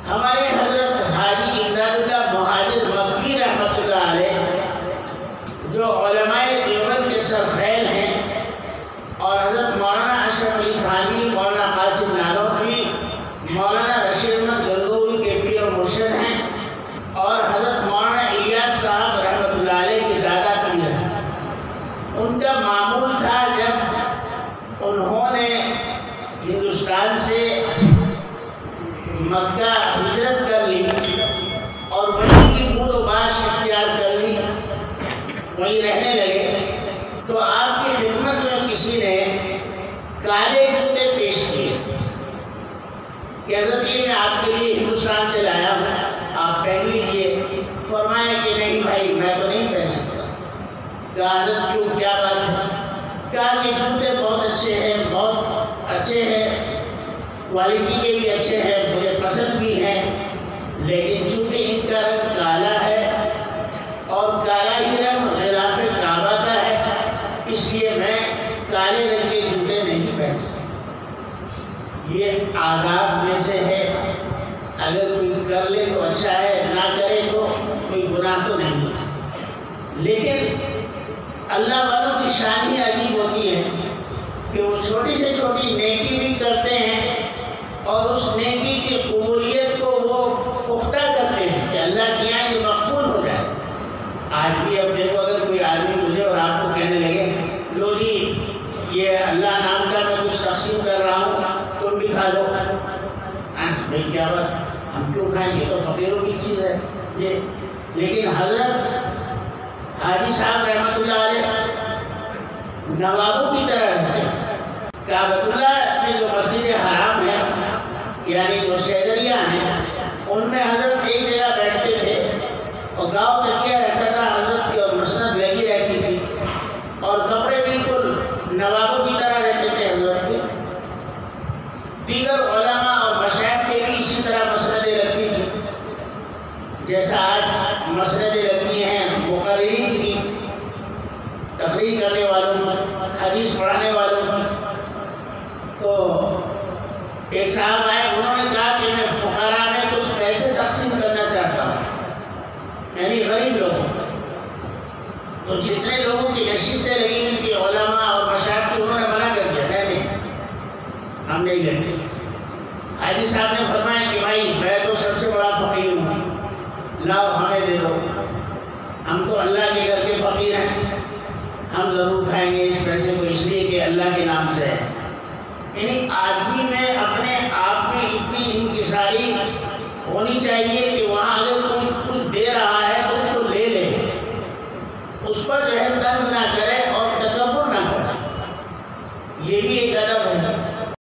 ہمارے حضرت حاجی امداد اللہ مہاجر مکی رحمۃ اللہ علیہ جو علماء دیوبند کے سرخیل ہیں، اور حضرت مولانا اشرف علی تھانوی، مولانا قاسم نانوتوی، مولانا رشید احمد گنگوہی کے پیر و مرشد ہیں، اور حضرت مولانا الیاس صاحب رحمۃ اللہ علیہ کے دادا پیر ہیں۔ ان کا معمول تھا جب انہوں نے ہندوستان سے مکہ ہجرت کر لی اور وہیں کی بود و باش اختیار کر لی، وہیں رہنے لگے، تو آپ کی خدمت میں کسی نے کالے جوتے پیش کیے کہ حضرت یہ میں آپ کے لیے ہندوستان سے لایا ہوں، آپ پہن لیجیے۔ فرمایا کہ نہیں بھائی، میں تو نہیں پہن سکتا۔ کہا حضرت کیوں، کیا بات ہے؟ کہا کہ جوتے بہت اچھے ہیں، بہت اچھے ہیں، کوالٹی کے بھی اچھے ہیں، مجھے پسند بھی ہیں، لیکن چونکہ ان کا رنگ کالا ہے اور کالا ہی رنگ غلاف کعبہ کا ہے، اس لیے میں کالے رنگ کے جوتے نہیں پہن سکتا۔ یہ آداب میں سے ہے، اگر کوئی کر لے تو اچھا ہے، نہ کرے تو کوئی گناہ تو نہیں ہے۔ لیکن اللہ والوں کی شان ہی عجیب ہوتی ہے کہ وہ چھوٹی سے چھوٹی نیکی بھی کرتے ہیں اور اس نیکی کی قبولیت کو وہ پختہ کرتے ہیں کہ اللہ کے یہاں یہ مقبول ہو جائے۔ آج بھی اب دیکھو، اگر کوئی آدمی مجھے اور آپ کو کہنے لگے لو جی یہ اللہ نام کا میں کچھ تقسیم کر رہا ہوں، تم بھی کھا لو، بھائی کیا بات، ہم کیوں کھائیں، یہ تو فقیروں کی چیز ہے یہ۔ لیکن حضرت حاجی صاحب رحمۃ اللہ علیہ نوابوں کی طرح رہتے ہیں۔ کعبۃ اللہ میں جو مسجد حرام ہے، یعنی جو سیدریاں ہیں، ان میں حضرت ایک جگہ بیٹھتے تھے اور گاؤں تکیہ رہتا تھا، حضرت کی اور مسند لگی رہتی تھی، اور کپڑے بالکل نوابوں کی طرح رہتے تھے حضرت کے۔ دیگر علماء اور مشائخ کے بھی اسی طرح مسندیں لگتی تھیں، جیسا آج مسندیں لگتی ہیں مقررین کی، تقریر کرنے والوں کی، حدیث پڑھانے والوں کی۔ تو ایک صاحب آئے، انہوں نے کہا کہ میں فقراء میں کچھ پیسے تقسیم کرنا چاہتا ہوں، یعنی غریب لوگوں کو۔ تو جتنے لوگوں کی نشستیں لگی ہوئی تھی علماء اور مشائخ کی، انہوں نے منع کر دیا، نہیں ہم نہیں لیتے۔ حاجی صاحب نے فرمایا کہ بھائی میں تو سب سے بڑا فقیر ہوں، لاؤ ہمیں دے دو، ہم تو اللہ کے گھر کے فقیر ہیں، ہم ضرور کھائیں گے اس پیسے کو، اس لیے کہ اللہ کے نام سے ہے۔ یعنی آدمی میں اپنے آپ میں اتنی انکساری ہونی چاہیے کہ وہاں اگر کوئی